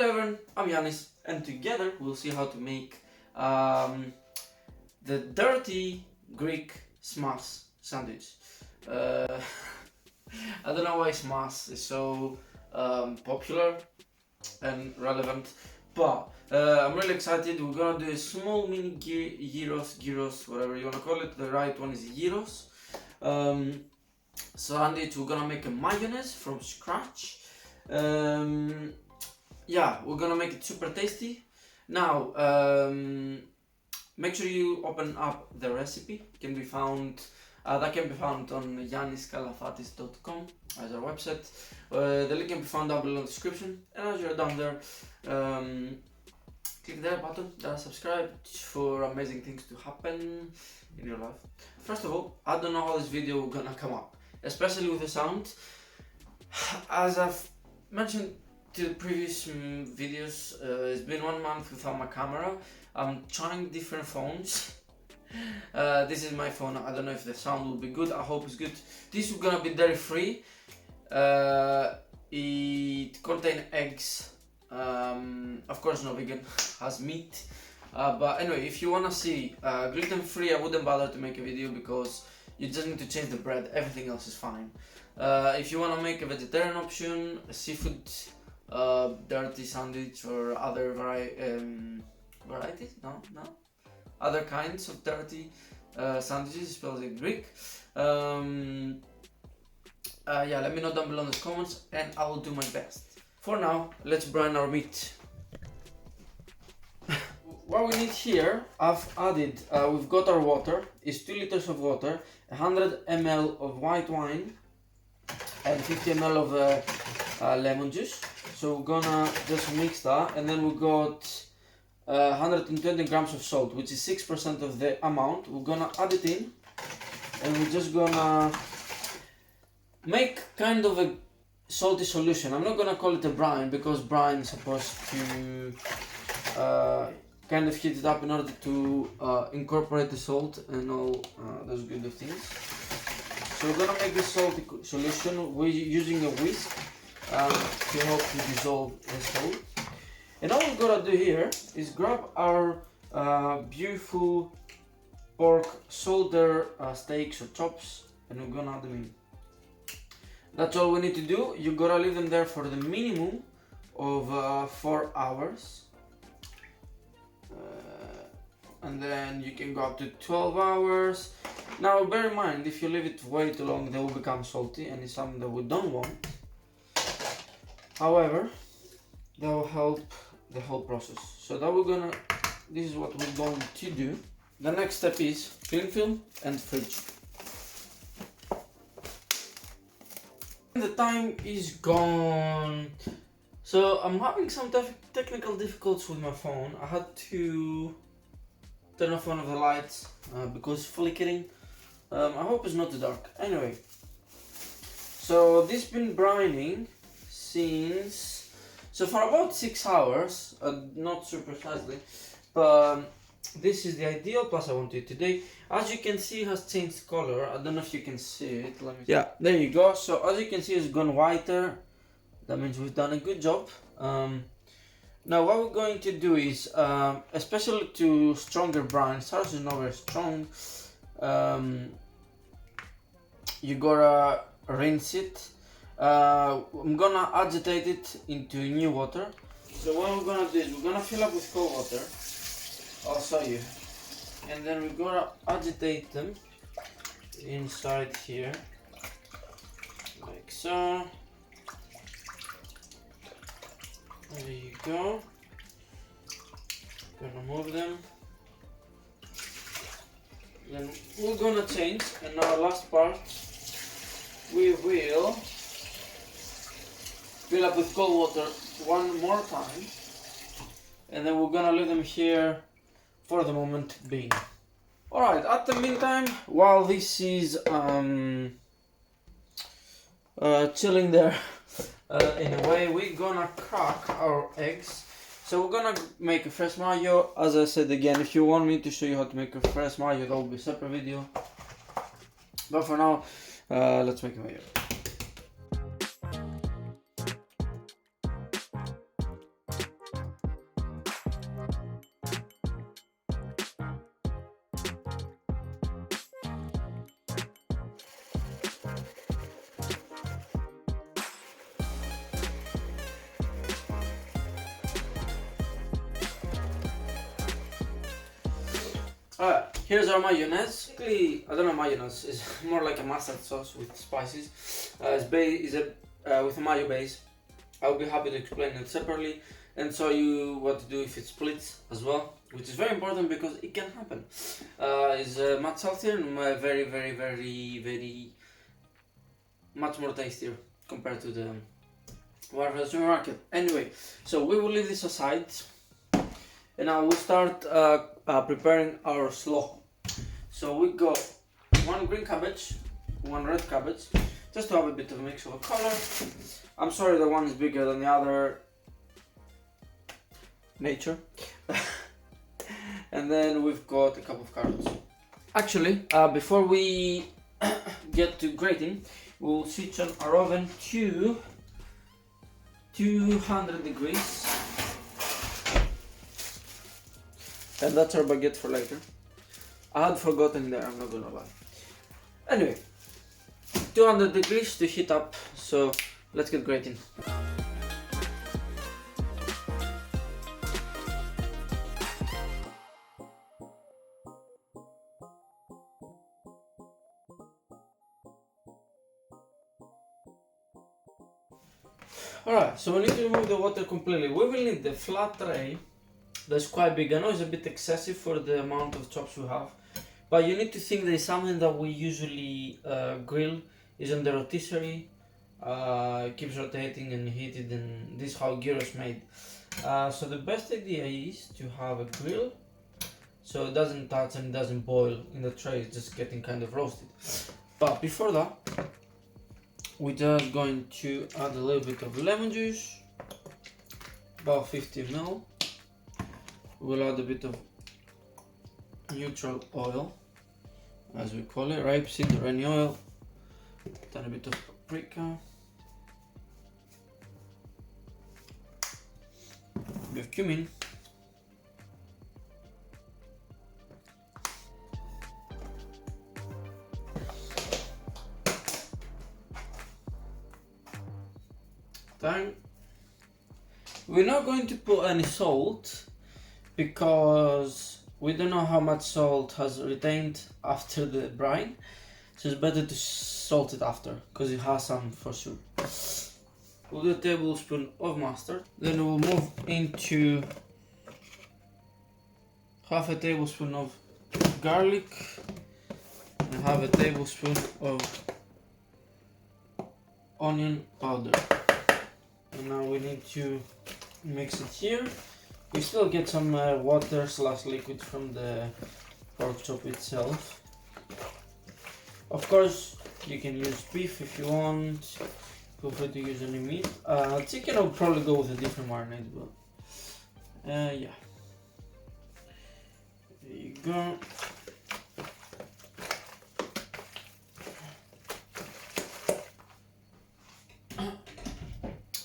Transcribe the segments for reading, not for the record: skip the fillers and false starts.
Hello everyone, I'm Yanis, and together we'll see how to make the dirty Greek smash sandwich. I don't know why smash is so popular and relevant, but I'm really excited. We're gonna do a small mini gyros, whatever you wanna call it. The right one is gyros sandwich. We're gonna make a mayonnaise from scratch. Yeah, we're gonna make it super tasty. Now, make sure you open up the recipe. That can be found on yanniskalafatis.com as our website. The link can be found down below in the description. And as you're down there, click that button, subscribe for amazing things to happen in your life. First of all, I don't know how this video is gonna come up, especially with the sound. As I've mentioned to the previous videos, it's been 1 month without my camera. I'm trying different phones. This is my phone. I don't know if the sound will be good. I hope it's good. This is gonna be dairy free. It contains eggs. Of course, no vegan. Has meat. But anyway, if you wanna see gluten free, I wouldn't bother to make a video because you just need to change the bread. Everything else is fine. If you wanna make a vegetarian option, a seafood dirty sandwich or other varieties, other kinds of dirty sandwiches, especially Greek. Yeah, let me know down below in the comments and I will do my best. For now, let's brine our meat. What we need here, I've added, we've got our water, is 2 liters of water, 100 ml of white wine and 50 ml of lemon juice. So we're gonna just mix that, and then we got 120 grams of salt, which is 6% of the amount. We're gonna add it in, and we're just gonna make kind of a salty solution. I'm not gonna call it a brine because brine is supposed to kind of heat it up in order to incorporate the salt and all those good things. So we're gonna make this salty solution. We're using a whisk to help to dissolve the salt. And all we're gonna do here is grab our beautiful pork shoulder steaks or chops, and we're gonna add them in. That's all we need to do. You gotta leave them there for the minimum of 4 hours. And then you can go up to 12 hours. Now bear in mind, if you leave it way too long, they will become salty, and it's something that we don't want. However, that will help the whole process. So this is what we're going to do. The next step is cling film and fridge. The time is gone. So I'm having some technical difficulties with my phone. I had to turn off one of the lights because it's flickering. I hope it's not too dark. Anyway, so this has been brining for about 6 hours, not super precisely, but this is the ideal. Plus I want to eat today. As you can see, it has changed color. I don't know if you can see it. Yeah, there you go. So as you can see, it's gone whiter. That means we've done a good job. Now what we're going to do is, especially to stronger brines, ours is not very strong, you gotta rinse it. I'm gonna agitate it into new water. So what we're gonna do is we're gonna fill up with cold water. I'll show you. And then we're gonna agitate them inside here, like so. There you go. Gonna move them. Then we're gonna change, and our last part we will fill up with cold water one more time, and then we're gonna leave them here for the moment being. Alright, at the meantime, while this is chilling there in a way, we're gonna crack our eggs. So we're gonna make a fresh mayo. As I said again, if you want me to show you how to make a fresh mayo, that will be a separate video. But for now, let's make a mayo. Here's our mayonnaise. Basically, I don't know, mayonnaise is more like a mustard sauce with spices. With a mayo base. I'll be happy to explain it separately and show you what to do if it splits as well, which is very important because it can happen. It's much healthier and very much more tastier compared to the one from the supermarket. Anyway, so we will leave this aside and now we'll start preparing our slaw. So we got one green cabbage, one red cabbage, just to have a bit of a mix of a color. I'm sorry the one is bigger than the other. Nature. And then we've got a couple of carrots. Actually, before we get to grating, we'll switch on our oven to 200 degrees. And that's our baguette for later. I had forgotten there, I'm not gonna lie. Anyway, 200 degrees to heat up, so let's get grating. Alright, so we need to remove the water completely. We will need the flat tray that's quite big. I know it's a bit excessive for the amount of chops we have, but you need to think there is something that we usually grill is on the rotisserie. Keeps rotating and heated, and this is how gyros made. So the best idea is to have a grill so it doesn't touch and it doesn't boil in the tray, it's just getting kind of roasted. But before that, we're just going to add a little bit of lemon juice, about 50 ml. We'll add a bit of neutral oil, as we call it, rapeseed or any oil, then a bit of paprika, a bit of cumin, thyme. We're not going to put any salt because we don't know how much salt has retained after the brine, so it's better to salt it after because it has some for sure. We'll do a tablespoon of mustard, then we'll move into half a tablespoon of garlic and half a tablespoon of onion powder. And now we need to mix it here. We still get some water / liquid from the pork chop itself. Of course, you can use beef if you want. Feel free to use any meat. Chicken I'll probably go with a different marinade, but yeah. There you go.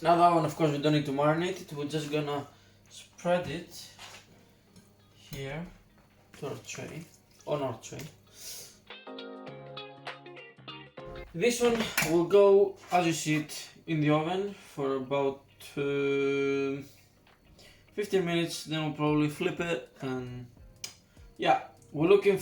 Now that one, of course, we don't need to marinate it. We're just gonna spread it here to our tray, on our tray. This one will go, as you see it, in the oven for about 15 minutes. Then we'll probably flip it, and yeah, we're looking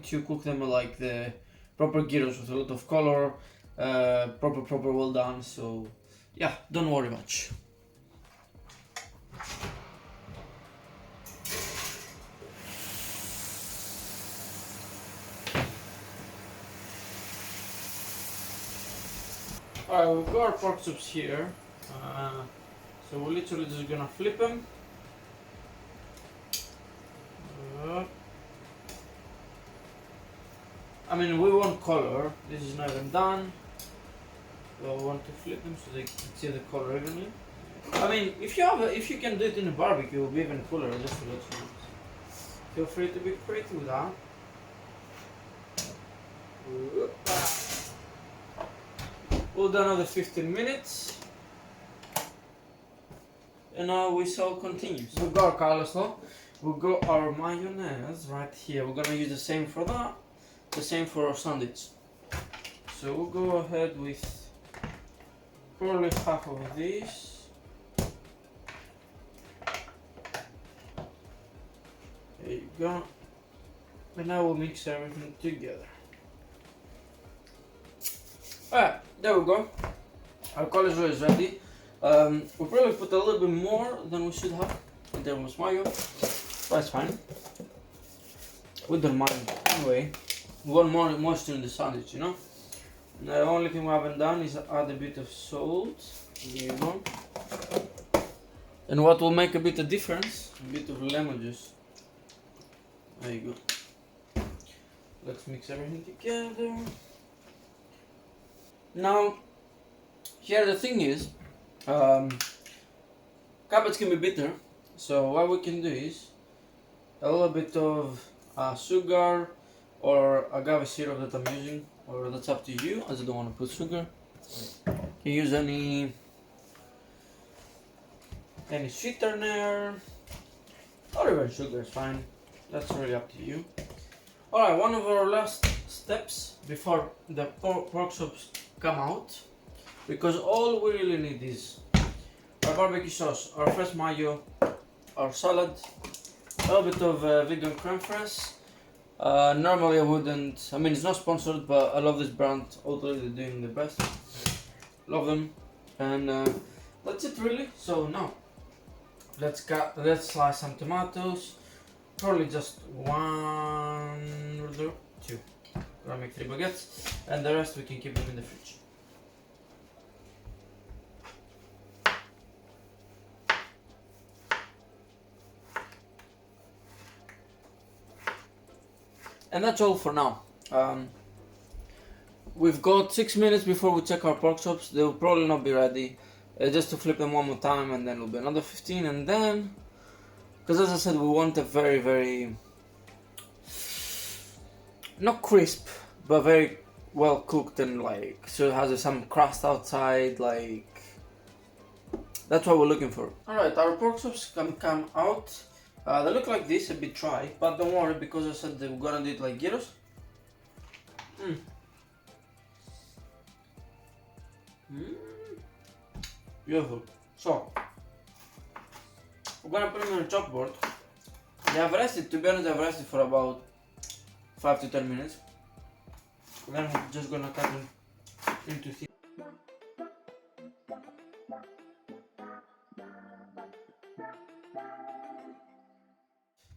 to cook them like the proper gyros with a lot of color, proper well done. So yeah, don't worry much. Alright, we've got our pork chops here, so we're literally just gonna flip them. I mean, we want color, this is not even done, so we want to flip them so they can see the color evenly. I mean, if you can do it in a barbecue, it will be even cooler, just to let you know. Feel free to be creative with that. We'll do another 15 minutes, and now we shall continue. So we've got our coleslaw, we've got our mayonnaise right here. We're gonna use the same for that, the same for our sandwich. So we'll go ahead with probably half of this. There you go. And now we'll mix everything together. Alright, there we go. Our coleslaw is ready. We probably put a little bit more than we should have in terms of mayo, but it's fine. We don't mind anyway. We want more moisture in the sandwich, you know? The only thing we haven't done is add a bit of salt. There you go. And what will make a bit of difference, a bit of lemon juice. There you go. Let's mix everything together. Now, here the thing is, cabbage can be bitter, so what we can do is a little bit of sugar or agave syrup that I'm using, or that's up to you, as I don't want to put sugar. You use any sweetener, or even sugar is fine. That's really up to you. Alright, one of our last steps before the pork chops come out, because all we really need is our barbecue sauce, our fresh mayo, our salad, a little bit of vegan creme fraiche. Normally I wouldn't, I mean it's not sponsored, but I love this brand, although they're doing the best. Love them. And that's it really. So now, let's slice some tomatoes. Probably just one or two. Gonna make 3 baguettes, and the rest we can keep them in the fridge. And that's all for now. We've got 6 minutes before we check our pork chops. They will probably not be ready. Just to flip them one more time, and then it'll be another 15, and then, because as I said, we want a very, very, not crisp, but very well cooked, and like, so it has some crust outside, like, that's what we're looking for. Alright, our pork chops can come out. They look like this, a bit dry, but don't worry, because I said that we're gonna do it like gyros. Beautiful. So, we're gonna put them on a chalkboard. They have rested, to be honest, they've rested for about 5 to 10 minutes. Then we're just gonna cut them into thin.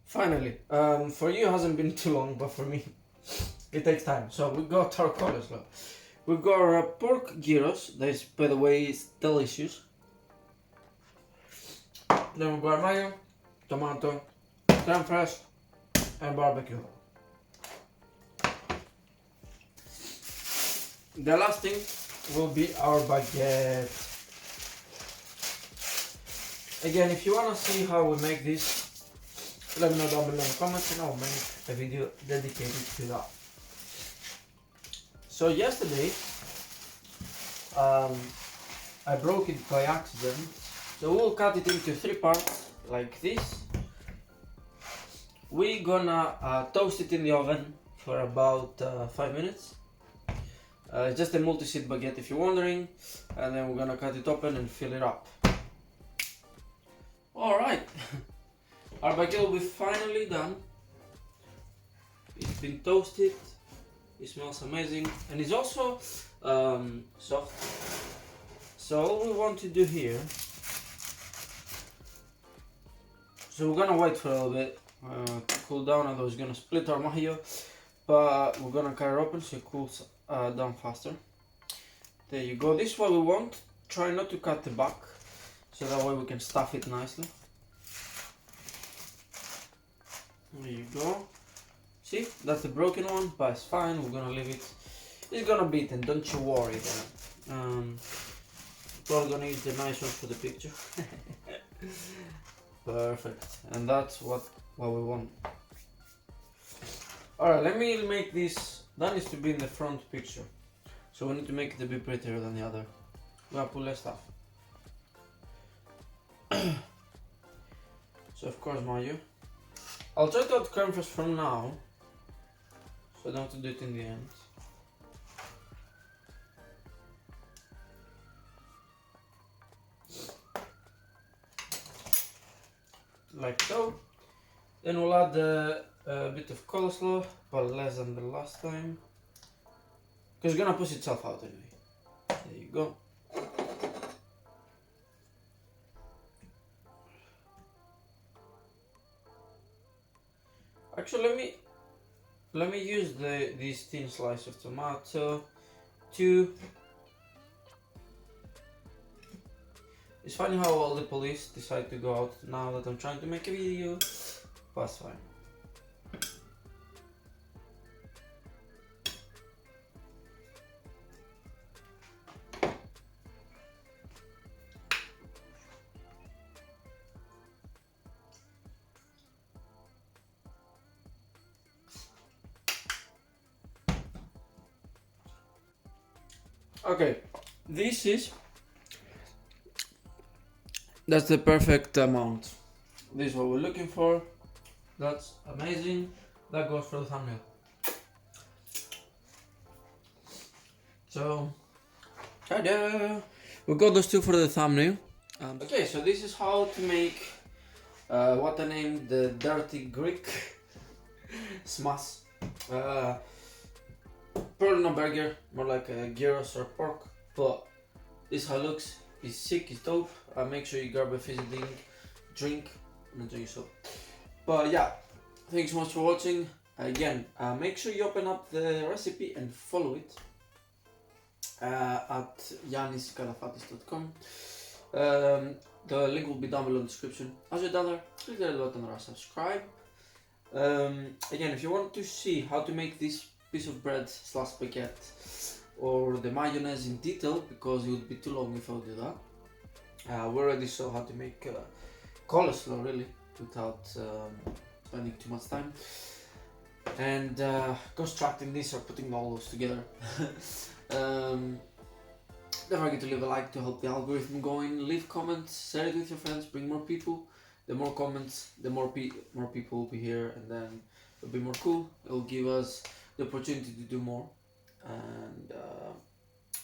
Finally, for you it hasn't been too long, but for me it takes time. So we got our coleslaw. We've got our pork gyros, that is, by the way, is delicious. Then we've got mayo, tomato, creme fraiche, and barbecue. The last thing will be our baguette. Again, if you wanna see how we make this, let me know down below in the comments, and I'll make a video dedicated to that. So yesterday, I broke it by accident. So we'll cut it into 3 parts, like this. We're gonna toast it in the oven for about 5 minutes. It's just a multi-seed baguette if you're wondering. And then we're gonna cut it open and fill it up. Alright, our baguette will be finally done. It's been toasted. It smells amazing, and it's also soft. So all we want to do here, so we're gonna wait for a little bit to cool down, otherwise we're gonna split our mayo, but we're gonna cut it open so it cools down faster. There you go. This is what we want. Try not to cut the back, so that way we can stuff it nicely. There you go. See, that's the broken one, but it's fine, we're gonna leave it. It's gonna be eaten, don't you worry there. Probably gonna use the nice one for the picture. Perfect, and that's what we want. Alright, let me make this, that needs to be in the front picture. So we need to make it a bit prettier than the other. We're gonna put less stuff. So of course mayo. I'll try to add creme fraiche from now, so I don't have to do it in the end. Like so. Then we'll add the A bit of coleslaw, but less than the last time. Because it's gonna push itself out anyway. There you go. Actually, let me use this thin slice of tomato to. It's funny how all the police decide to go out now that I'm trying to make a video, but it's fine. Okay, that's the perfect amount. This is what we're looking for. That's amazing. That goes for the thumbnail. So, ta-da! We got those two for the thumbnail. Okay, so this is how to make what I named the dirty Greek smash. Probably not burger, more like a gyros or pork, but this is how it looks. It's sick, it's dope. Make sure you grab a fizzy drink and enjoy yourself. But yeah, thanks so much for watching. Again, make sure you open up the recipe and follow it at yanniskalafakis.com. The link will be down below in the description. As you're done there, click the red button or subscribe. Again, if you want to see how to make this piece of bread / baguette or the mayonnaise in detail, because it would be too long if I would do that, we already saw how to make coleslaw really without spending too much time and constructing this or putting all those together. Don't forget to leave a like to help the algorithm going. Leave comments, share it with your friends, bring more people. The more comments, the more people will be here, and then it'll be more cool. It'll give us the opportunity to do more. And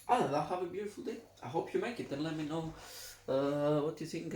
other than that, have a beautiful day. I hope you make it and let me know what you think.